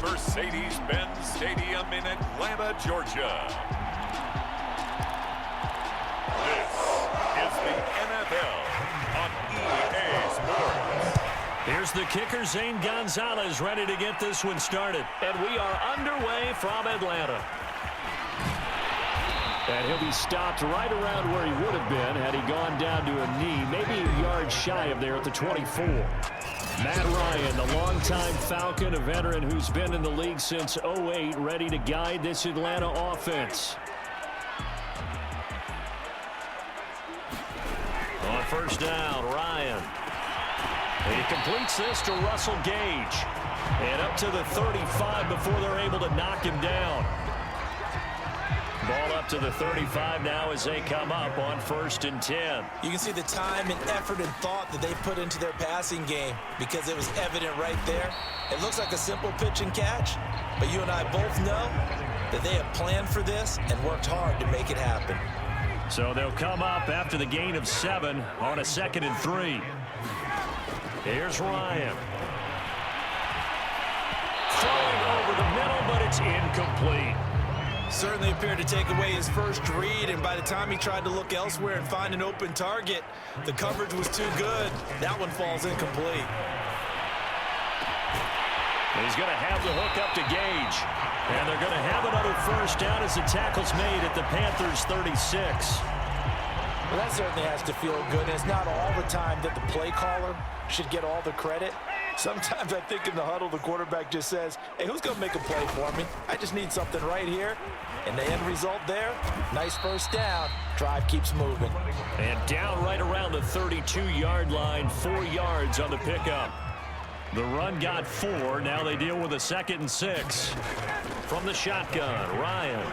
Mercedes-Benz Stadium in Atlanta, Georgia. This is the NFL on EA Sports. Here's the kicker, Zane Gonzalez, ready to get this one started. And we are underway from Atlanta. And he'll be stopped right around where he would have been had he gone down to a knee, maybe a yard shy of there at the 24. Matt Ryan, the longtime Falcon, a veteran who's been in the league since '08, ready to guide this Atlanta offense. On first down, Ryan. He completes this to Russell Gage. And up to the 35 before they're able to knock him down. Ball up to the 35 now as they come up on 1st and 10. You can see the time and effort and thought that they put into their passing game because it was evident right there. It looks like a simple pitch and catch, but you and I both know that they have planned for this and worked hard to make it happen. So they'll come up after the gain of 7 on a 2nd and 3. Here's Ryan. Throwing over the middle, but it's incomplete. Certainly appeared to take away his first read, and by the time he tried to look elsewhere and find an open target, the coverage was too good. That one falls incomplete. He's going to have the hook up to Gage. And they're going to have another first down as the tackle's made at the Panthers' 36. Well, that certainly has to feel good. It's not all the time that the play caller should get all the credit. Sometimes I think in the huddle, the quarterback just says, hey, who's going to make a play for me? I just need something right here. And the end result there, nice first down. Drive keeps moving. And down right around the 32-yard line, 4 yards on the pickup. The run got 4. Now they deal with a 2nd and 6. From the shotgun, Ryan.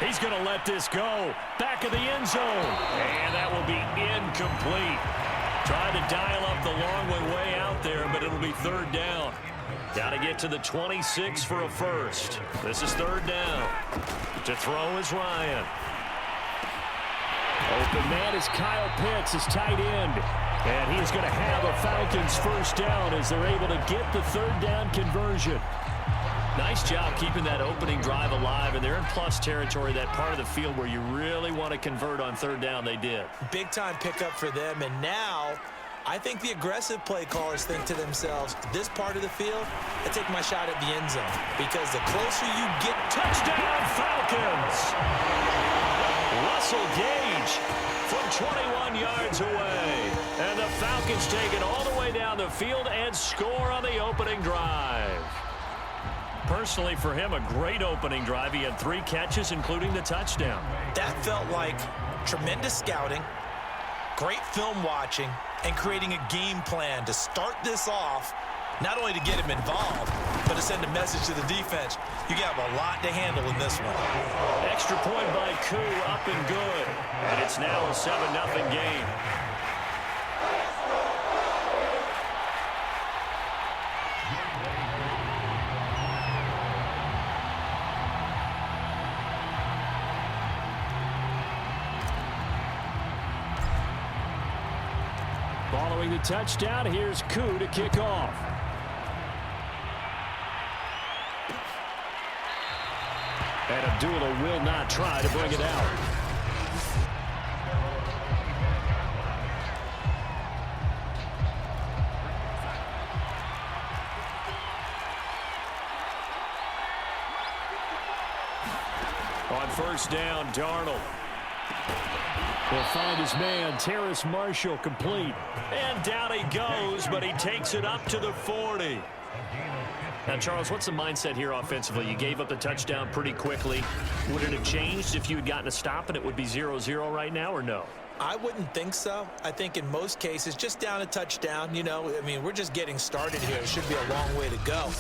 He's going to let this go. Back of the end zone. And that will be incomplete. Trying to dial up the long way out there, but it'll be 3rd down. Got to get to the 26 for a first. This is 3rd down. To throw is Ryan. Open man is Kyle Pitts, his tight end. And he's going to have a Falcons first down as they're able to get the 3rd down conversion. Nice job keeping that opening drive alive, and they're in plus territory, that part of the field where you really want to convert on 3rd down. They did. Big-time pickup for them, and now I think the aggressive play callers think to themselves, this part of the field, I take my shot at the end zone, because the closer you get, touchdown Falcons! Russell Gage from 21 yards away, and the Falcons take it all the way down the field and score on the opening drive. Personally, for him, a great opening drive. He had 3 catches, including the touchdown. That felt like tremendous scouting, great film watching, and creating a game plan to start this off, not only to get him involved, but to send a message to the defense. You got a lot to handle in this one. Extra point by Koo, up and good. And it's now a 7-0 game. Following the touchdown, here's Koo to kick off. And Abdullah will not try to bring it out. On first down, Darnold will find his man, Terrace Marshall, complete. And down he goes, but he takes it up to the 40. Now, Charles, what's the mindset here offensively? You gave up the touchdown pretty quickly. Would it have changed if you had gotten a stop and it would be 0-0 right now, or no? I wouldn't think so. I think in most cases, just down a touchdown, you know, I mean, we're just getting started here. It should be a long way to go.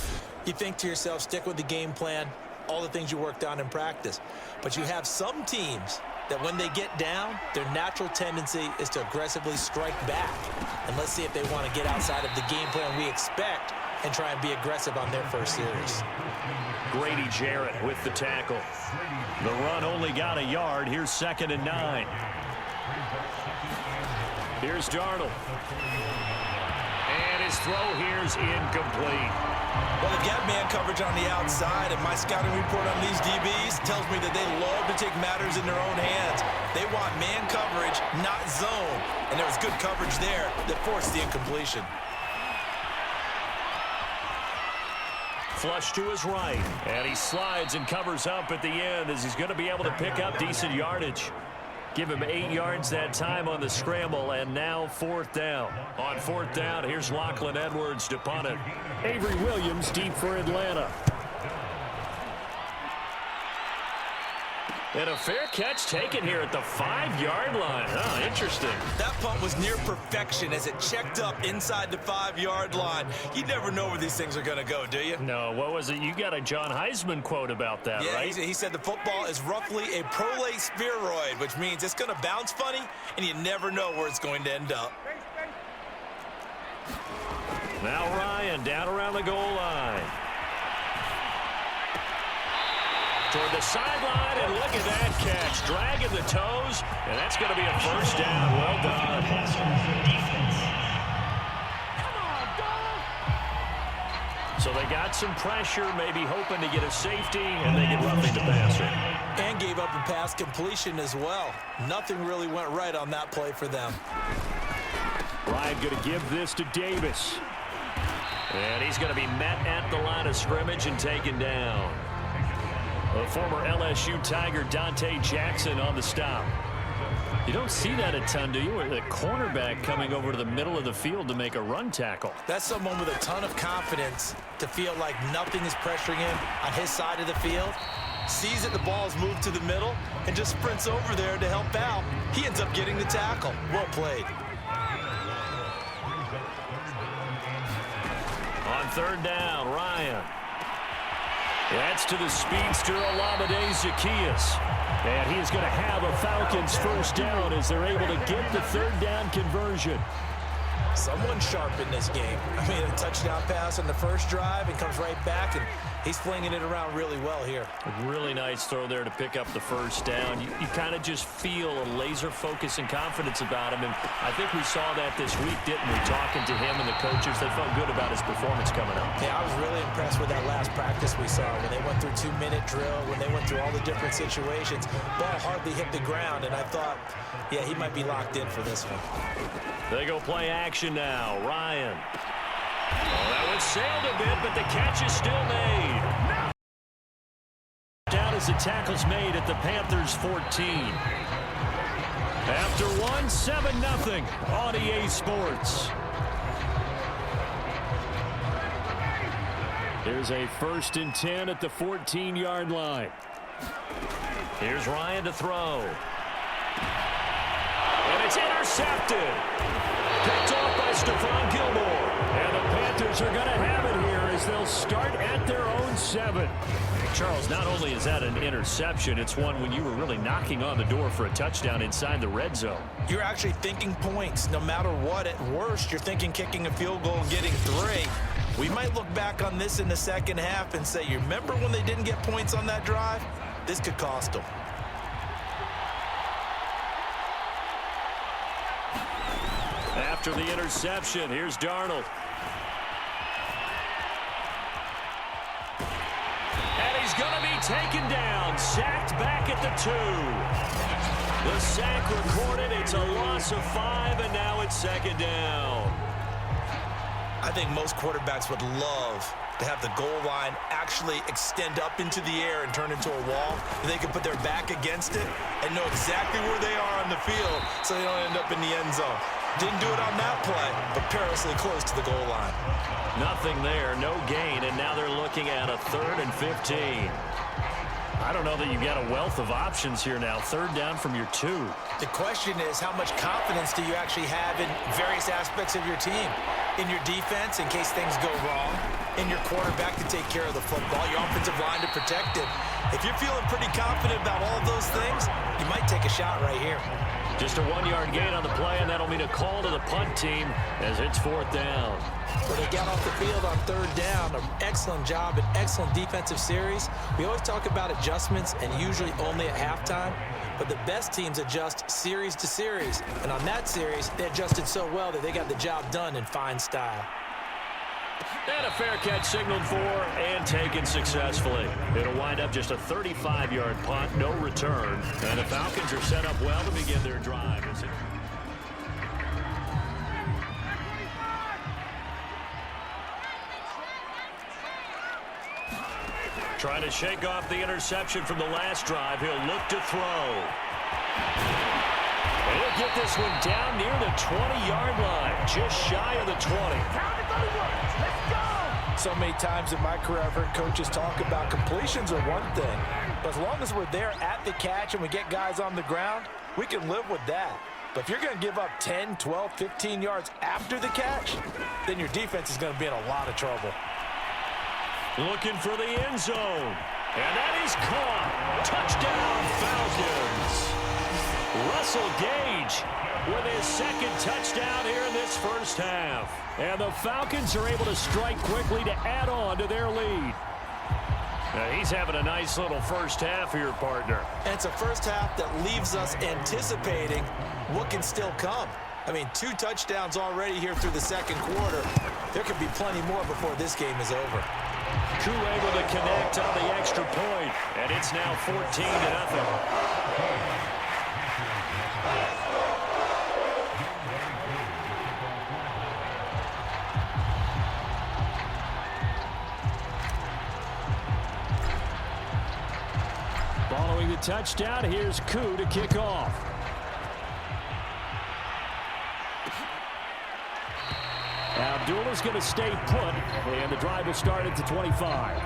You think to yourself, stick with the game plan, all the things you worked on in practice. But you have some teams that when they get down, their natural tendency is to aggressively strike back. And let's see if they want to get outside of the game plan we expect and try and be aggressive on their first series. Grady Jarrett with the tackle. The run only got a yard. Here's 2nd and 9. Here's Darnold. And his throw here's incomplete. Well, they've got man coverage on the outside, and my scouting report on these DBs tells me that they love to take matters in their own hands. They want man coverage, not zone. And there was good coverage there that forced the incompletion. Flush to his right, and he slides and covers up at the end as he's going to be able to pick up decent yardage. Give him 8 yards that time on the scramble, and now 4th down. On 4th down, here's Lachlan Edwards to punt it. Avery Williams deep for Atlanta. And a fair catch taken here at the 5-yard line. Oh, interesting. That punt was near perfection as it checked up inside the 5-yard line. You never know where these things are going to go, do you? No, what was it? You got a John Heisman quote about that, right? Yeah, he said the football is roughly a prolate spheroid, which means it's going to bounce funny, and you never know where it's going to end up. Now Ryan down around the goal line. Toward the sideline, and look at that catch. Dragging the toes, and that's going to be a 1st down. Well done. So they got some pressure, maybe hoping to get a safety, and they get roughing the passer. And gave up a pass completion as well. Nothing really went right on that play for them. Ryan going to give this to Davis. And he's going to be met at the line of scrimmage and taken down. The former LSU Tiger Dante Jackson on the stop. You don't see that a ton, do you? The cornerback coming over to the middle of the field to make a run tackle. That's someone with a ton of confidence to feel like nothing is pressuring him on his side of the field. Sees that the ball is moved to the middle and just sprints over there to help out. He ends up getting the tackle. Well played. On 3rd down, Ryan. That's to the speedster, Olamide Zaccheaus. And he is going to have a Falcons 1st down as they're able to get the 3rd down conversion. Someone sharp in this game. I mean, a touchdown pass on the first drive and comes right back, and he's flinging it around really well here. A really nice throw there to pick up the 1st down. You kind of just feel a laser focus and confidence about him, and I think we saw that this week, didn't we? Talking to him and the coaches, they felt good about his performance coming up. Yeah, I was really impressed with that last practice we saw when they went through 2-minute drill, when they went through all the different situations. Ball hardly hit the ground, and I thought, yeah, he might be locked in for this one. They go play action now. Ryan. Oh, that one sailed a bit, but the catch is still made. Down as the tackle's made at the Panthers 14. After 1, 7-0 on EA Sports. Here's a 1st and 10 at the 14-yard line. Here's Ryan to throw. And it's intercepted. Picked off by Stephon Gilmore. And the Panthers are going to have it here as they'll start at their own 7. Charles, not only is that an interception, it's one when you were really knocking on the door for a touchdown inside the red zone. You're actually thinking points no matter what. At worst, you're thinking kicking a field goal and getting 3. We might look back on this in the second half and say, you remember when they didn't get points on that drive? This could cost them. After the interception, here's Darnold. And he's going to be taken down, sacked back at the 2. The sack recorded, it's a loss of 5, and now it's 2nd down. I think most quarterbacks would love to have the goal line actually extend up into the air and turn into a wall. They can put their back against it and know exactly where they are on the field so they don't end up in the end zone. Didn't do it on that play, but perilously close to the goal line. Nothing there, no gain, and now they're looking at a 3rd and 15. I don't know that you've got a wealth of options here now. 3rd down from your 2. The question is, how much confidence do you actually have in various aspects of your team? In your defense, in case things go wrong. In your quarterback to take care of the football. Your offensive line to protect it. If you're feeling pretty confident about all of those things, you might take a shot right here. Just a 1-yard gain on the play, and that'll mean a call to the punt team as it's 4th down. Well, they got off the field on 3rd down. An excellent job, an excellent defensive series. We always talk about adjustments, and usually only at halftime. But the best teams adjust series to series. And on that series, they adjusted so well that they got the job done in fine style. And a fair catch signaled for and taken successfully. It'll wind up just a 35-yard punt, no return. And the Falcons are set up well to begin their drive. Trying to shake off the interception from the last drive. He'll look to throw. And he'll get this one down near the 20-yard line, just shy of the 20. So many times in my career, I've heard coaches talk about completions are one thing, but as long as we're there at the catch and we get guys on the ground, we can live with that. But if you're going to give up 10, 12, 15 yards after the catch, then your defense is going to be in a lot of trouble. Looking for the end zone. And that is caught. Touchdown, Falcons. Russell Gage with his second touchdown here in this first half. And the Falcons are able to strike quickly to add on to their lead. Now he's having a nice little first half here, partner. And it's a first half that leaves us anticipating what can still come. I mean, 2 touchdowns already here through the second quarter. There could be plenty more before this game is over. Koo able to connect on the extra point, and it's now 14-0. Following the touchdown, here's Koo to kick off. Abdullah's going to stay put, and the drive will start at the 25.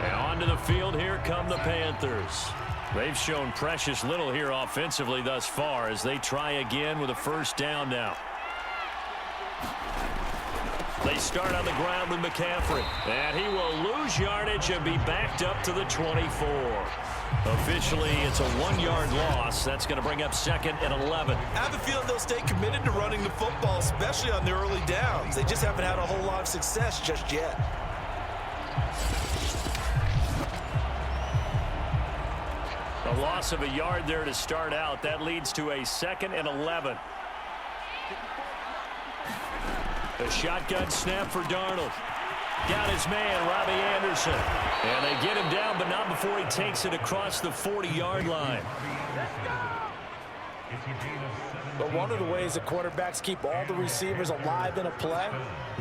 And onto the field, here come the Panthers. They've shown precious little here offensively thus far as they try again with a first down now. They start on the ground with McCaffrey, and he will lose yardage and be backed up to the 24. Officially, it's a 1-yard loss. That's going to bring up 2nd and 11. I have a feeling they'll stay committed to running the football, especially on their early downs. They just haven't had a whole lot of success just yet. A loss of a yard there to start out. That leads to a 2nd and 11. A shotgun snap for Darnold. Got his man, Robbie Anderson. And they get him down, but not before he takes it across the 40-yard line. But one of the ways that quarterbacks keep all the receivers alive in a play,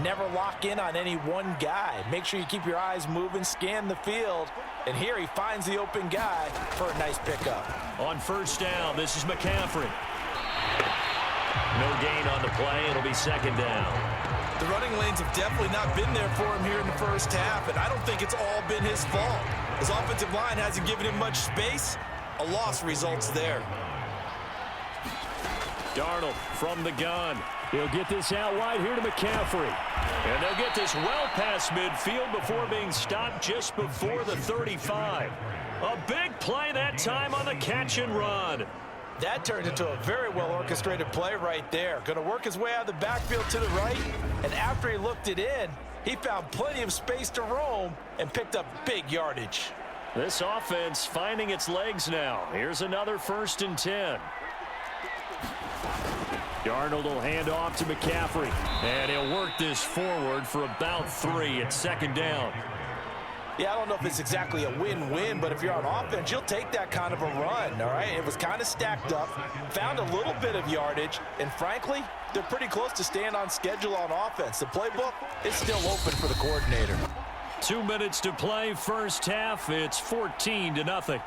never lock in on any one guy. Make sure you keep your eyes moving, scan the field. And here he finds the open guy for a nice pickup. On first down, this is McCaffrey. No gain on the play. It'll be 2nd down. The running lanes have definitely not been there for him here in the first half, and I don't think it's all been his fault. His offensive line hasn't given him much space. A loss results there. Darnold from the gun. He'll get this out wide here to McCaffrey. And they'll get this well past midfield before being stopped just before the 35. A big play that time on the catch and run. That turned into a very well-orchestrated play right there. Going to work his way out of the backfield to the right, and after he looked it in, he found plenty of space to roam and picked up big yardage. This offense finding its legs now. Here's another 1st and 10. Darnold will hand off to McCaffrey, and he'll work this forward for about 3 at 2nd down. Yeah, I don't know if it's exactly a win-win, but if you're on offense, you'll take that kind of a run, all right? It was kind of stacked up, found a little bit of yardage, and frankly, they're pretty close to staying on schedule on offense. The playbook is still open for the coordinator. 2 minutes to play, first half. It's 14-0.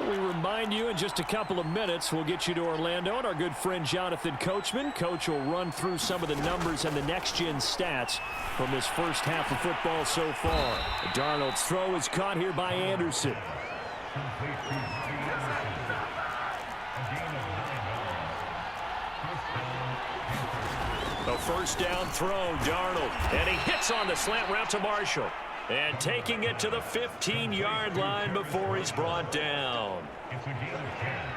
We remind you in just a couple of minutes we'll get you to Orlando and our good friend Jonathan Coachman. Coach will run through some of the numbers and the next-gen stats from this first half of football so far. Darnold's throw is caught here by Anderson. A first down throw, Darnold, and he hits on the slant route to Marshall. And taking it to the 15-yard line before he's brought down.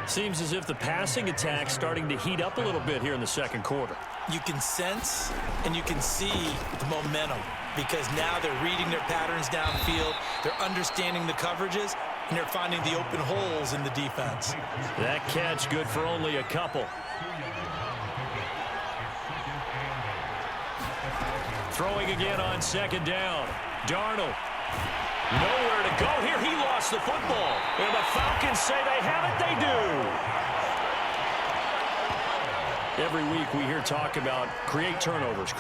Seems as if the passing attack's starting to heat up a little bit here in the second quarter. You can sense and you can see the momentum because now they're reading their patterns downfield. They're understanding the coverages, And they're finding the open holes in the defense. That catch good for only a couple. Throwing again on second down. Darnold. Nowhere to go here. He lost the football. And the Falcons say they have it. They do. Every week we hear talk about create turnovers.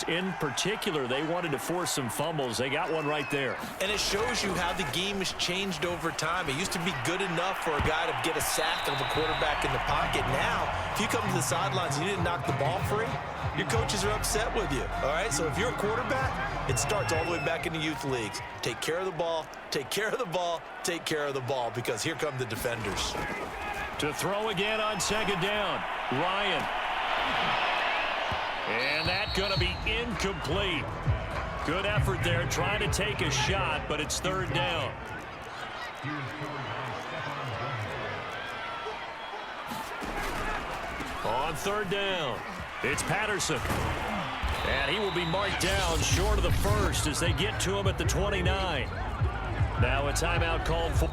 In particular, they wanted to force some fumbles. They got one right there. And it shows you how the game has changed over time. It used to be good enough for a guy to get a sack of a quarterback in the pocket. Now, if you come to the sidelines and you didn't knock the ball free, your coaches are upset with you. All right? So if you're a quarterback, it starts all the way back in the youth leagues. Take care of the ball, take care of the ball, take care of the ball, because here come the defenders. To throw again on second down. Ryan. And that's going to be incomplete. Good effort there trying to take a shot, but it's third down. On third down, it's Patterson. And he will be marked down short of the first as they get to him at the 29. Now a timeout called for.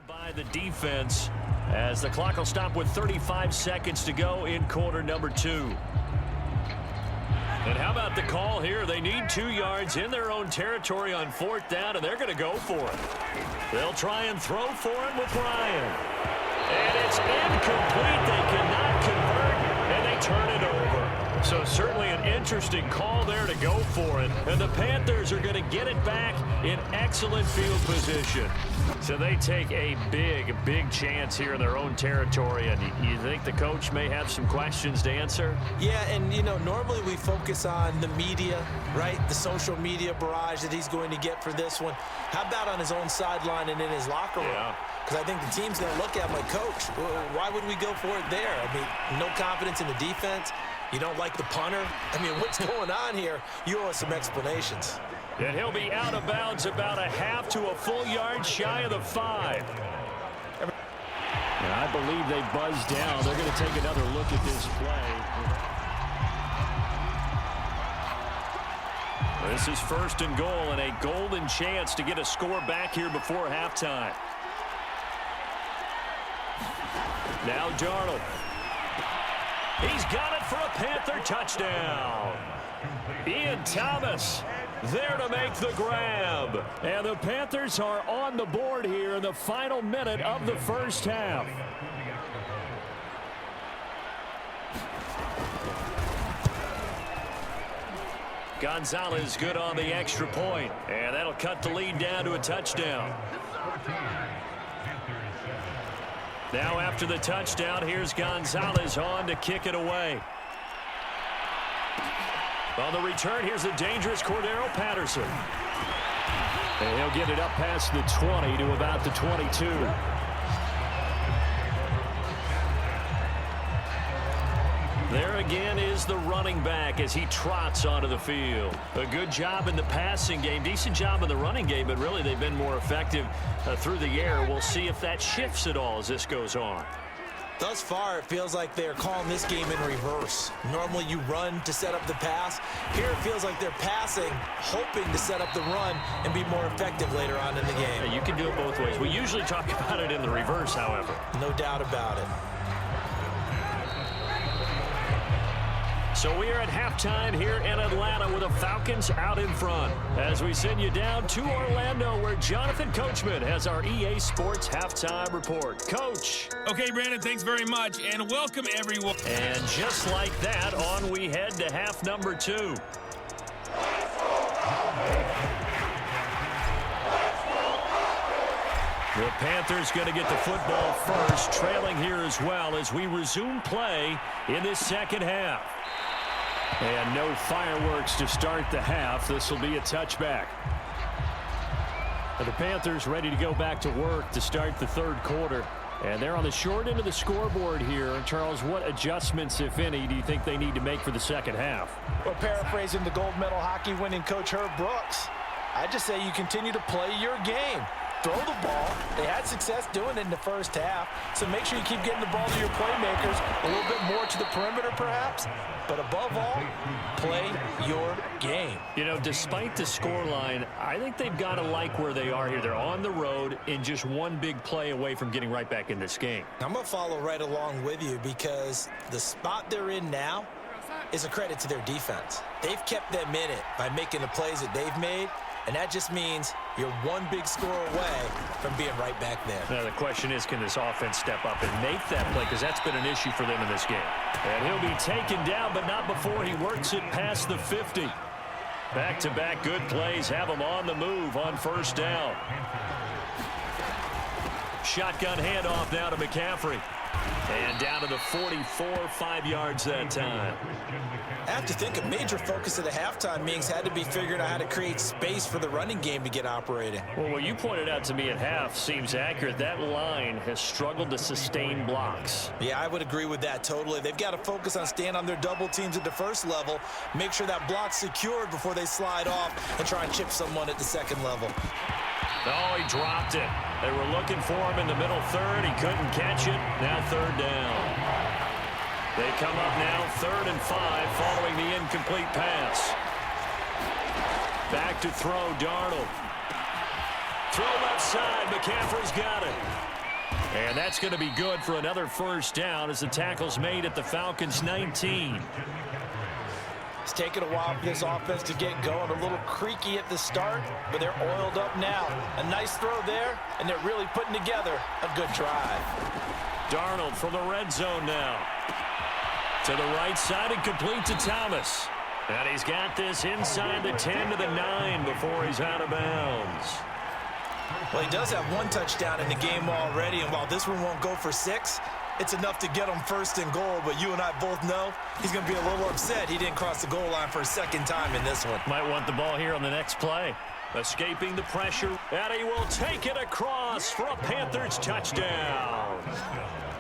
By the defense as the clock will stop with 35 seconds to go in quarter number 2. And how about the call here? They need 2 yards in their own territory on fourth down, and they're going to go for it. They'll try and throw for it with Ryan. And it's incomplete. They cannot convert, and they turn it over. So certainly an interesting call there to go for it. And the Panthers are going to get it back in excellent field position. So they take a big, big chance here in their own territory. And you think the coach may have some questions to answer? Yeah, and, you know, normally we focus on the media, right? The social media barrage that he's going to get for this one. How about on his own sideline and in his locker room? Yeah. Because I think the team's going to look at him like, Coach, why would we go for it there? I mean, no confidence in the defense. You don't like the punter? I mean, what's going on here? You owe us some explanations. And he'll be out of bounds about a half to a full yard shy of the 5. And I believe they buzzed down. They're going to take another look at this play. This is first and goal and a golden chance to get a score back here before halftime. Now Darnold. He's got it for a Panther touchdown. Ian Thomas there to make the grab. And the Panthers are on the board here in the final minute of the first half. Gonzalez good on the extra point, and that'll cut the lead down to a touchdown. Now after the touchdown, here's Gonzalez on to kick it away. On the return, here's a dangerous Cordero Patterson. And he'll get it up past the 20 to about the 22. There again is the running back as he trots onto the field. A good job in the passing game, decent job in the running game, but really they've been more effective through the air. We'll see if that shifts at all as this goes on. Thus far, it feels like they're calling this game in reverse. Normally you run to set up the pass. Here it feels like they're passing, hoping to set up the run and be more effective later on in the game. Yeah, you can do it both ways. We usually talk about it in the reverse, however. No doubt about it. So we are at halftime here in Atlanta with the Falcons out in front. As we send you down to Orlando where Jonathan Coachman has our EA Sports halftime report. Coach. Okay, Brandon, thanks very much, and welcome everyone. And just like that, on we head to half number 2. The Panthers going to get the football first, trailing here as well as we resume play in this second half. And no fireworks to start the half. This will be a touchback. And the Panthers ready to go back to work to start the third quarter. And they're on the short end of the scoreboard here. And Charles, what adjustments, if any, do you think they need to make for the second half? Well, paraphrasing the gold medal hockey winning coach Herb Brooks, I just say you continue to play your game. Throw the ball. They had success doing it in the first half, so make sure you keep getting the ball to your playmakers, a little bit more to the perimeter perhaps, but above all, play your game. You know, despite the scoreline, I think they've got to like where they are here. They're on the road and just one big play away from getting right back in this game. I'm going to follow right along with you because the spot they're in now is a credit to their defense. They've kept them in it by making the plays that they've made, and that just means you're one big score away from being right back there. Now, the question is, can this offense step up and make that play? Because that's been an issue for them in this game. And he'll be taken down, but not before he works it past the 50. Back-to-back good plays have him on the move on first down. Shotgun handoff now to McCaffrey. And down to the 44, 5 yards that time. I have to think a major focus of the halftime meetings had to be figuring out how to create space for the running game to get operating. Well, what you pointed out to me at half seems accurate. That line has struggled to sustain blocks. Yeah, I would agree with that totally. They've got to focus on staying on their double teams at the first level, make sure that block's secured before they slide off and try and chip someone at the second level. Oh, he dropped it. They were looking for him in the middle third. He couldn't catch it. Now third down. They come up now 3rd and 5 following the incomplete pass. Back to throw, Darnold. Throw left side, McCaffrey's got it. And that's going to be good for another first down as the tackle's made at the Falcons' 19. It's taken a while for this offense to get going. A little creaky at the start, but they're oiled up now. A nice throw there, and they're really putting together a good drive. Darnold from the red zone now. To the right side and complete to Thomas. And he's got this inside the 10 to the 9 before he's out of bounds. Well, he does have one touchdown in the game already, and while this one won't go for 6, it's enough to get him first and goal, but you and I both know he's going to be a little upset he didn't cross the goal line for a second time in this one. Might want the ball here on the next play. Escaping the pressure, and he will take it across for a Panthers touchdown.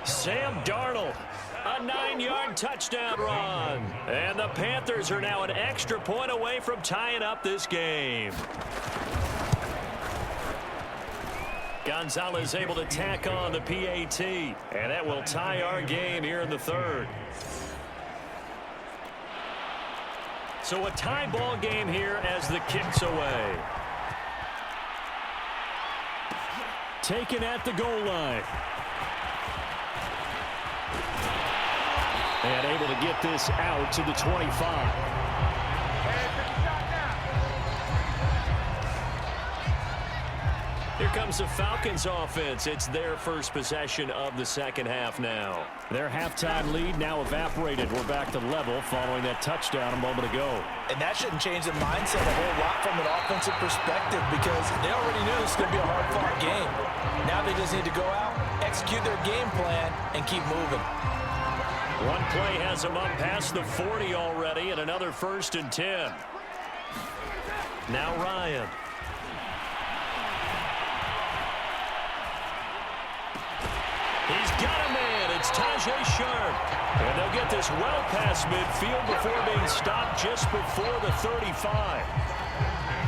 Sam Darnold, a 9-yard touchdown run. And the Panthers are now an extra point away from tying up this game. Gonzalez able to tack on the PAT, and that will tie our game here in the third. So a tie ball game here as the kick's away. Taken at the goal line. And able to get this out to the 25. Here comes the Falcons offense. It's their first possession of the second half now. Their halftime lead now evaporated. We're back to level following that touchdown a moment ago. And that shouldn't change the mindset a whole lot from an offensive perspective because they already knew this was going to be a hard-fought game. Now they just need to go out, execute their game plan, and keep moving. One play has them up past the 40 already, and another 1st and 10. Now Ryan. He's got a man. It's Tajay Sharp. And they'll get this well past midfield before being stopped just before the 35.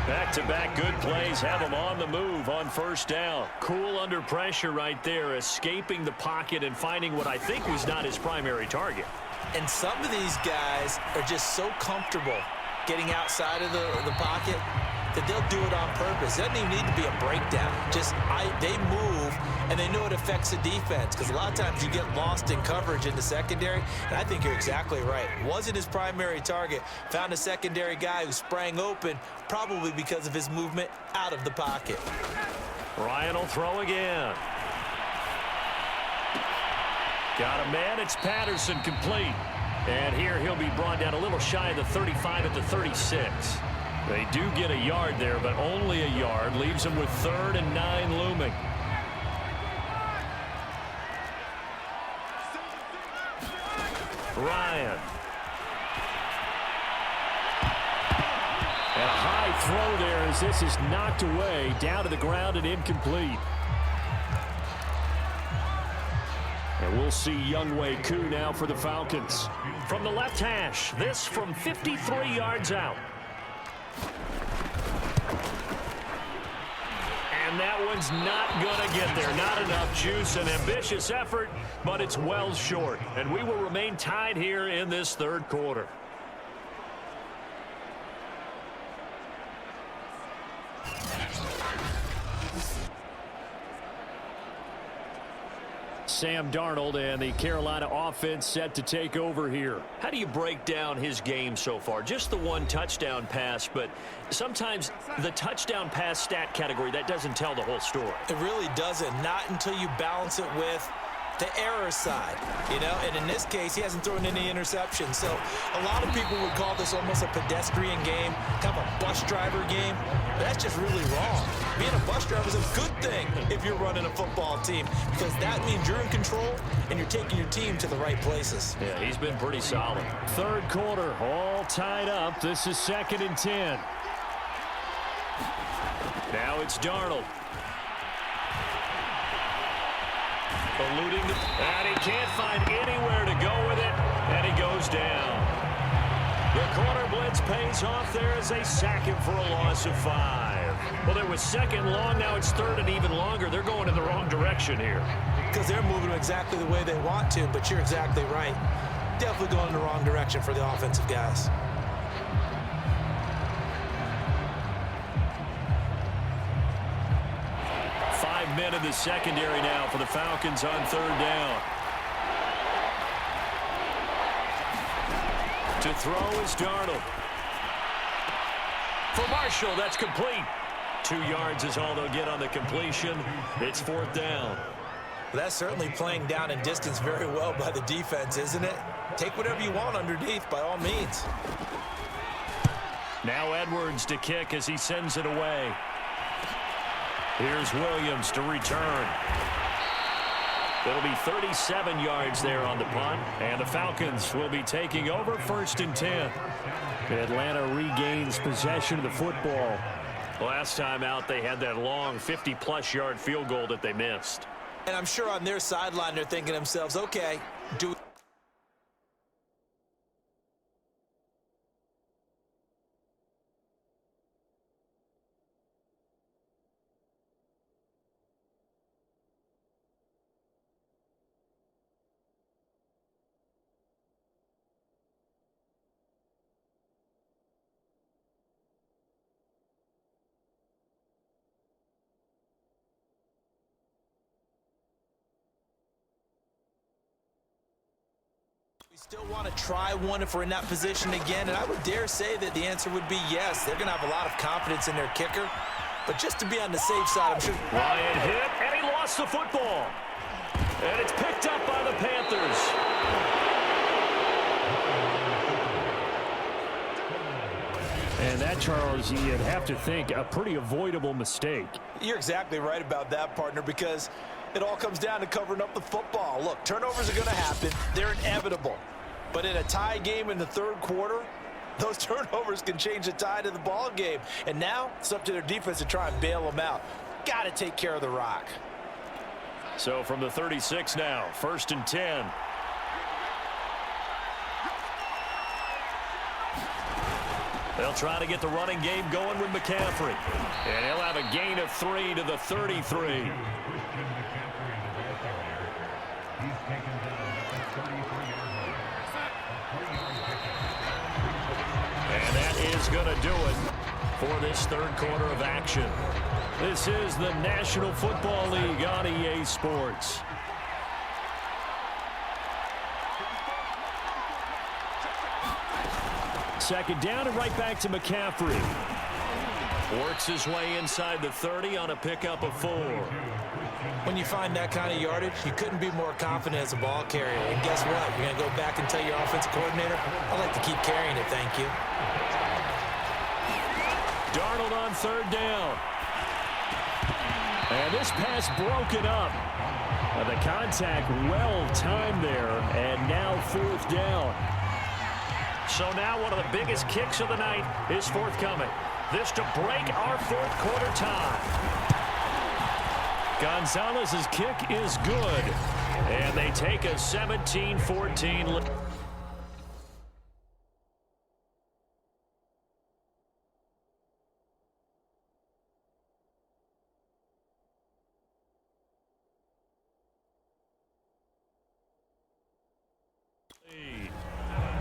Back-to-back good plays have him on the move on 1st down. Cool under pressure right there, escaping the pocket and finding what I think was not his primary target. And some of these guys are just so comfortable getting outside of the pocket that they'll do it on purpose. It doesn't even need to be a breakdown. They move, and they know it affects the defense because a lot of times you get lost in coverage in the secondary, and I think you're exactly right. Wasn't his primary target. Found a secondary guy who sprang open, probably because of his movement out of the pocket. Ryan will throw again. Got a man. It's Patterson, complete. And here he'll be brought down a little shy of the 35 at the 36. They do get a yard there, but only a yard. Leaves them with 3rd and 9 looming. Ryan. And a high throw there as this is knocked away, down to the ground and incomplete. And we'll see Younghoe Koo now for the Falcons. From the left hash, this from 53 yards out. And that one's not going to get there. Not enough juice. An ambitious effort, but it's well short. And we will remain tied here in this 3rd quarter. Sam Darnold and the Carolina offense set to take over here. How do you break down his game so far? Just the 1 touchdown pass, but sometimes the touchdown pass stat category, that doesn't tell the whole story. It really doesn't. Not until you balance it with the error side, and in this case, he hasn't thrown any interceptions. So a lot of people would call this almost a pedestrian game, kind of a bus driver game. But that's just really wrong. Being a bus driver is a good thing if you're running a football team because that means you're in control and you're taking your team to the right places. Yeah, he's been pretty solid. 3rd quarter, all tied up. This is 2nd and 10. Now it's Darnold. Eluding, and he can't find anywhere to go with it, and he goes down. The corner blitz pays off there as they sack him for a loss of 5. Well, there was 2nd long, now it's 3rd and even longer. They're going in the wrong direction here. Because they're moving exactly the way they want to, but you're exactly right. Definitely going in the wrong direction for the offensive guys. Men in the secondary now for the Falcons on 3rd down. To throw is Darnold. For Marshall, that's complete. 2 yards is all they'll get on the completion. It's 4th down. Well, that's certainly playing down in distance very well by the defense, isn't it? Take whatever you want underneath by all means. Now Edwards to kick as he sends it away. Here's Williams to return. It'll be 37 yards there on the punt, and the Falcons will be taking over 1st and 10. Atlanta regains possession of the football. Last time out, they had that long 50-plus yard field goal that they missed. And I'm sure on their sideline they're thinking to themselves, okay, do Still want to try one if we're in that position again, and I would dare say that the answer would be yes. They're going to have a lot of confidence in their kicker, but just to be on the safe side, I'm sure. Ryan hit, and he lost the football. And it's picked up by the Panthers. And that, Charles, you'd have to think a pretty avoidable mistake. You're exactly right about that, partner, because it all comes down to covering up the football. Look, turnovers are going to happen. They're inevitable. But in a tie game in the third quarter, those turnovers can change the tide of the ball game. And now it's up to their defense to try and bail them out. Got to take care of the rock. So from the 36 now, 1st and 10. They'll try to get the running game going with McCaffrey. And he'll have a gain of 3 to the 33. And that is going to do it for this third quarter of action. This is the National Football League on EA Sports. Second down and right back to McCaffrey. Works his way inside the 30 on a pickup of 4. When you find that kind of yardage, you couldn't be more confident as a ball carrier. And guess what? You're going to go back and tell your offensive coordinator, I'd like to keep carrying it, thank you. Darnold on 3rd down. And this pass broken up. The contact well timed there, and now 4th down. So now one of the biggest kicks of the night is forthcoming. This to break our 4th quarter tie. Gonzalez's kick is good. And they take a 17-14 lead.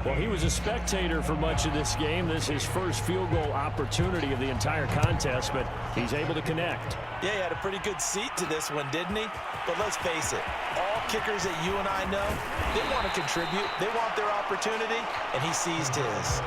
Well, he was a spectator for much of this game. This is his first field goal opportunity of the entire contest, but he's able to connect. Yeah, he had a pretty good seat to this one, didn't he? But let's face it, all kickers that you and I know, they want to contribute. They want their opportunity, and he seized his.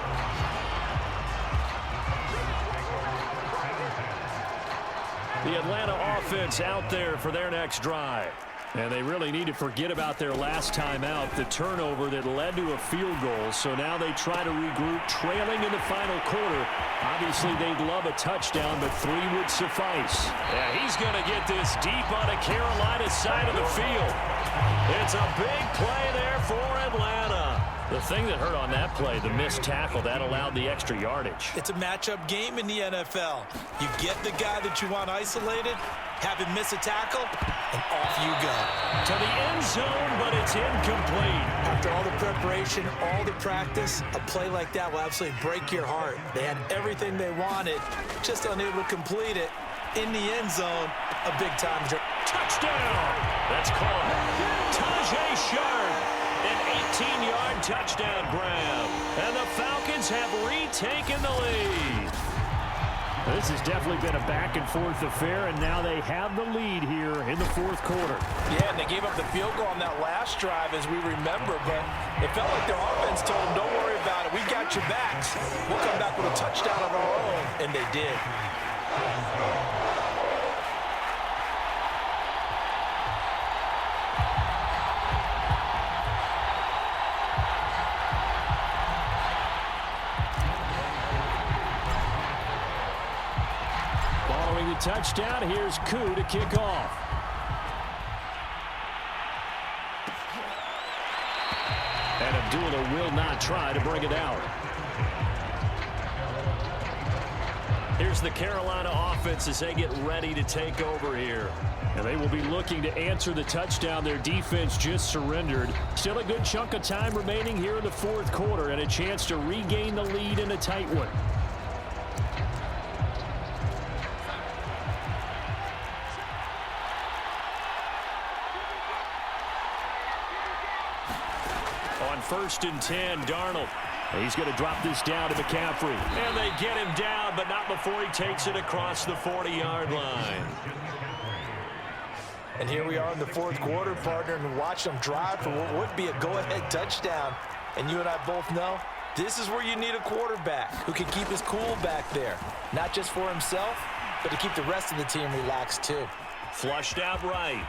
The Atlanta offense out there for their next drive. And they really need to forget about their last time out, the turnover that led to a field goal. So now they try to regroup, trailing in the final quarter. Obviously, they'd love a touchdown, but 3 would suffice. Yeah, he's going to get this deep on the Carolina side of the field. It's a big play there for Atlanta. The thing that hurt on that play, the missed tackle, that allowed the extra yardage. It's a matchup game in the NFL. You get the guy that you want isolated, have him miss a tackle, and off you go. To the end zone, but it's incomplete. After all the preparation, all the practice, a play like that will absolutely break your heart. They had everything they wanted, just unable to complete it. In the end zone, a big-time touchdown. That's called Tajay Sharp. An 18-yard touchdown grab. And the Falcons have retaken the lead. This has definitely been a back-and-forth affair, and now they have the lead here in the 4th quarter. Yeah, and they gave up the field goal on that last drive, as we remember, but it felt like their offense told them, don't worry about it. We got your backs. We'll come back with a touchdown of our own, and they did. Touchdown. Here's Koo to kick off. And Abdullah will not try to bring it out. Here's the Carolina offense as they get ready to take over here. And they will be looking to answer the touchdown their defense just surrendered. Still a good chunk of time remaining here in the 4th quarter and a chance to regain the lead in a tight one. On 1st and 10, Darnold. He's going to drop this down to McCaffrey. And they get him down, but not before he takes it across the 40-yard line. And here we are in the 4th quarter, partner, and watch them drive for what would be a go-ahead touchdown. And you and I both know this is where you need a quarterback who can keep his cool back there. Not just for himself, but to keep the rest of the team relaxed too. Flushed out right.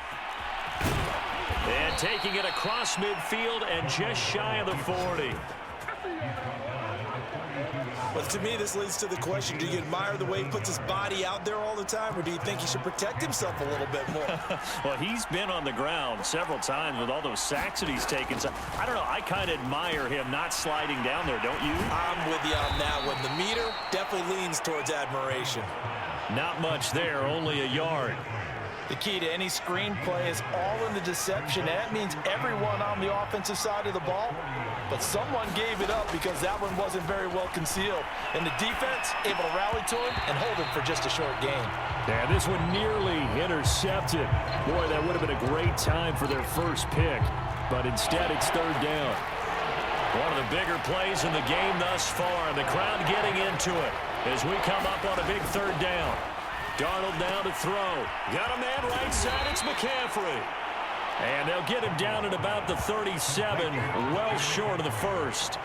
And taking it across midfield and just shy of the 40. Well, to me, this leads to the question, do you admire the way he puts his body out there all the time, or do you think he should protect himself a little bit more? Well, he's been on the ground several times with all those sacks that he's taken. So, I don't know. I kind of admire him not sliding down there, don't you? I'm with you on that one. The meter definitely leans towards admiration. Not much there, only a yard. The key to any screen play is all in the deception. That means everyone on the offensive side of the ball. But someone gave it up because that one wasn't very well concealed. And the defense able to rally to him and hold him for just a short gain. Yeah, this one nearly intercepted. Boy, that would have been a great time for their first pick. But instead, it's third down. One of the bigger plays in the game thus far. And the crowd getting into it as we come up on a big third down. Darnold down to throw. Got a man right side. It's McCaffrey. And they'll get him down at about the 37, well short of the first.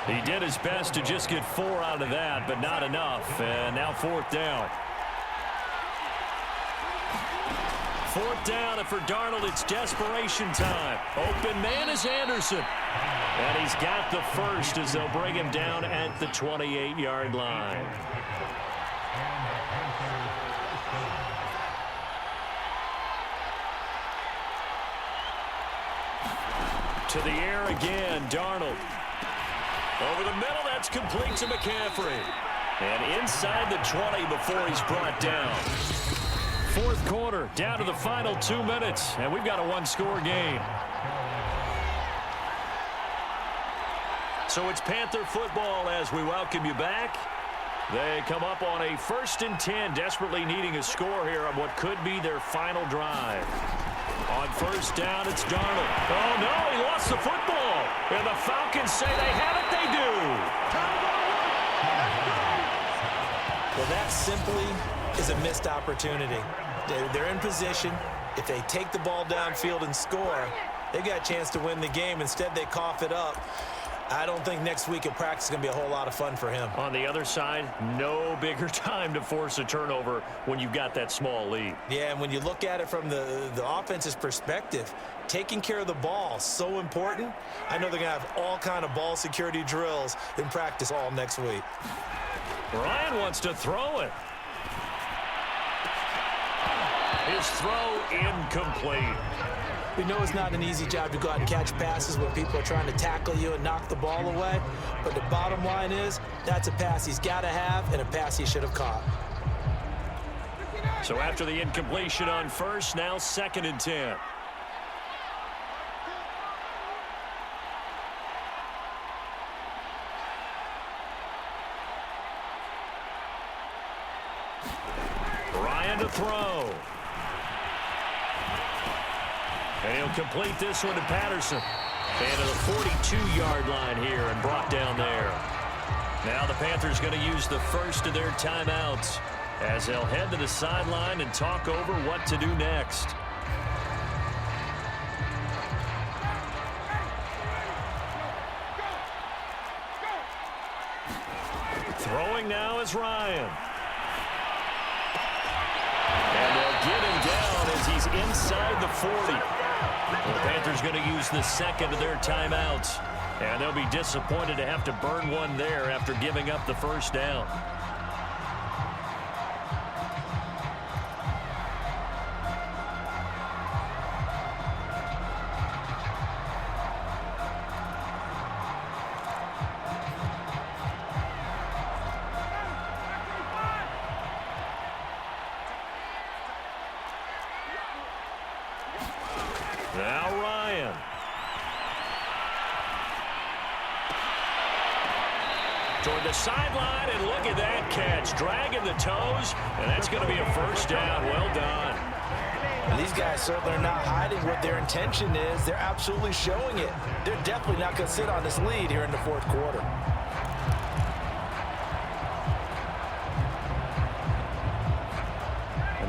He did his best to just get 4 out of that, but not enough. And now fourth down. Fourth down, and for Darnold, it's desperation time. Open man is Anderson. And he's got the first as they'll bring him down at the 28-yard line. To the air again, Darnold. Over the middle, that's complete to McCaffrey. And inside the 20 before he's brought down. Fourth quarter, down to the final 2 minutes, and we've got a one-score game. So it's Panther football as we welcome you back. They come up on a 1st and 10, desperately needing a score here on what could be their final drive. On first down, it's Darnold. Oh, no, he lost the football. And the Falcons say they have it. They do. Well, that simply is a missed opportunity. They're in position. If they take the ball downfield and score, they've got a chance to win the game. Instead, they cough it up. I don't think next week at practice is going to be a whole lot of fun for him. On the other side, no bigger time to force a turnover when you've got that small lead. Yeah, and when you look at it from the offense's perspective, taking care of the ball, so important. I know they're going to have all kind of ball security drills in practice all next week. Ryan wants to throw it. His throw incomplete. We know it's not an easy job to go out and catch passes when people are trying to tackle you and knock the ball away. But the bottom line is, that's a pass he's got to have and a pass he should have caught. So after the incompletion on first, now 2nd and 10. Ryan to throw. And he'll complete this one to Patterson. And to the 42-yard line here and brought down there. Now the Panthers going to use the first of their timeouts as they'll head to the sideline and talk over what to do next. Throwing now is Ryan. And they'll get him down as he's inside the 40. The Panthers going to use the second of their timeouts. And they'll be disappointed to have to burn one there after giving up the first down. Now Ryan. Toward the sideline, and look at that catch. Dragging the toes, and that's going to be a first down. Well done. And these guys certainly are not hiding what their intention is. They're absolutely showing it. They're definitely not going to sit on this lead here in the fourth quarter.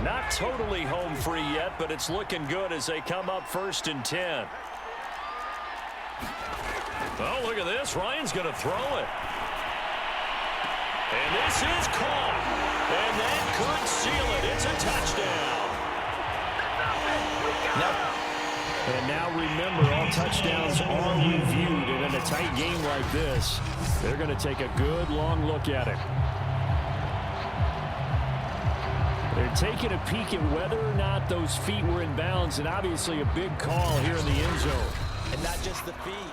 Not totally home free yet, but it's looking good as they come up 1st and 10. Oh, look at this. Ryan's going to throw it. And this is caught. And that could seal it. It's a touchdown. And now remember, all touchdowns are reviewed. And in a tight game like this, they're going to take a good long look at it. They're taking a peek at whether or not those feet were in bounds, and obviously a big call here in the end zone. And not just the feet.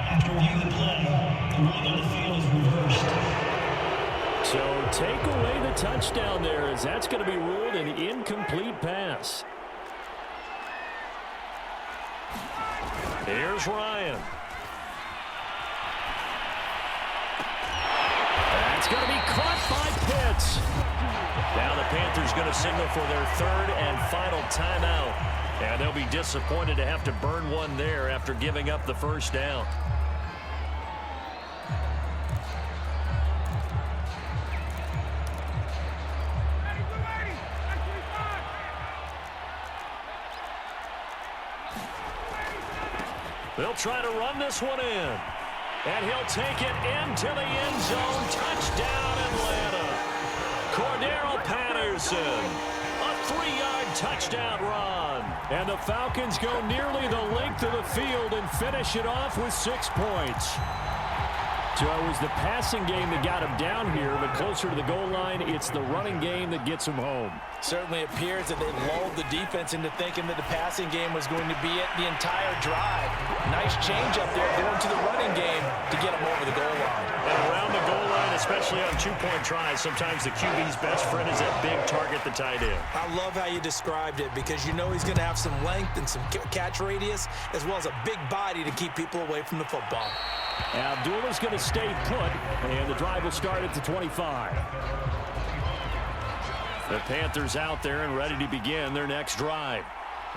After review the play, the ruling on the field is reversed. So take away the touchdown there, as that's going to be ruled an incomplete pass. Here's Ryan. That's going to be caught by Pitts. Now the Panthers going to signal for their third and final timeout. And they'll be disappointed to have to burn one there after giving up the first down. They'll try to run this one in. And he'll take it into the end zone. Touchdown, Atlanta. Cordero Patterson. A 3-yard touchdown run. And the Falcons go nearly the length of the field and finish it off with 6 points. So it was the passing game that got him down here, but closer to the goal line, it's the running game that gets him home. Certainly appears that they lulled the defense into thinking that the passing game was going to be it the entire drive. Nice change up there going to the running game to get him over the goal line. And around the goal line, especially on 2-point tries, sometimes the QB's best friend is that big target, the tight end. I love how you described it, because you know he's going to have some length and some catch radius, as well as a big body to keep people away from the football. Abdullah's going to stay put, and the drive will start at the 25. The Panthers out there and ready to begin their next drive.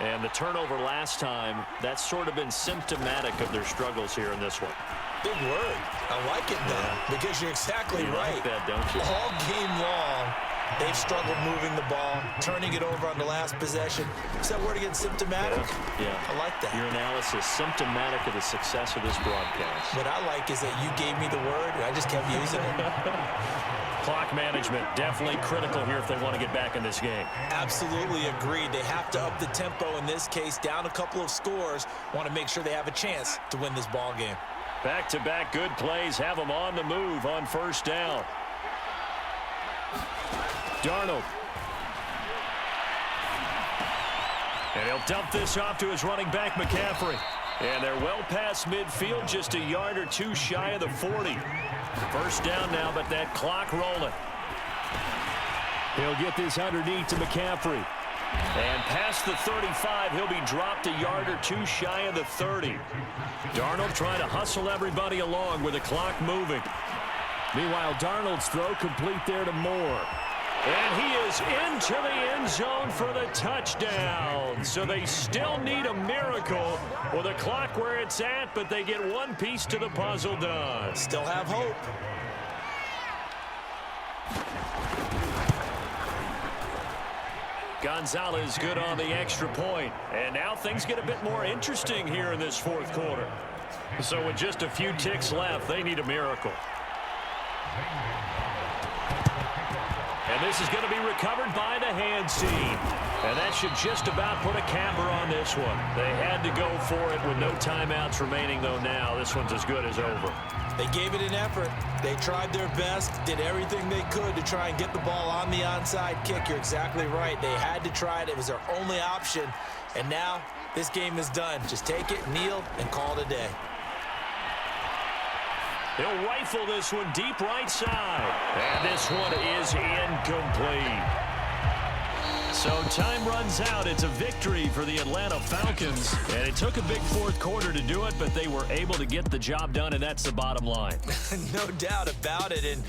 And the turnover last time, that's sort of been symptomatic of their struggles here in this one. Big word. I like it, though, because you're exactly right. Like that, don't you? All game long, they've struggled moving the ball, turning it over on the last possession. Is that word again, symptomatic? Yeah. I like that. Your analysis, symptomatic of the success of this broadcast. What I like is that you gave me the word, and I just kept using it. Clock management, definitely critical here if they want to get back in this game. Absolutely agreed. They have to up the tempo in this case, down a couple of scores, want to make sure they have a chance to win this ball game. Back-to-back good plays have them on the move on first down. Darnold. And he'll dump this off to his running back, McCaffrey. And they're well past midfield, just a yard or two shy of the 40. First down now, but that clock rolling. He'll get this underneath to McCaffrey. And past the 35, he'll be dropped a yard or two shy of the 30. Darnold trying to hustle everybody along with the clock moving. Meanwhile, Darnold's throw complete there to Moore. And he is into the end zone for the touchdown. So they still need a miracle with the clock where it's at, but they get one piece to the puzzle done. Still have hope. Gonzalez good on the extra point. And now things get a bit more interesting here in this fourth quarter. So with just a few ticks left, they need a miracle. And this is going to be recovered by the hands team. And that should just about put a capper on this one. They had to go for it with no timeouts remaining, though now. This one's as good as over. They gave it an effort. They tried their best, did everything they could to try and get the ball on the onside kick. You're exactly right. They had to try it. It was their only option. And now this game is done. Just take it, kneel, and call it a day. He'll rifle this one deep right side. And this one is incomplete. So time runs out. It's a victory for the Atlanta Falcons. And it took a big fourth quarter to do it, but they were able to get the job done, and that's the bottom line. No doubt about it. And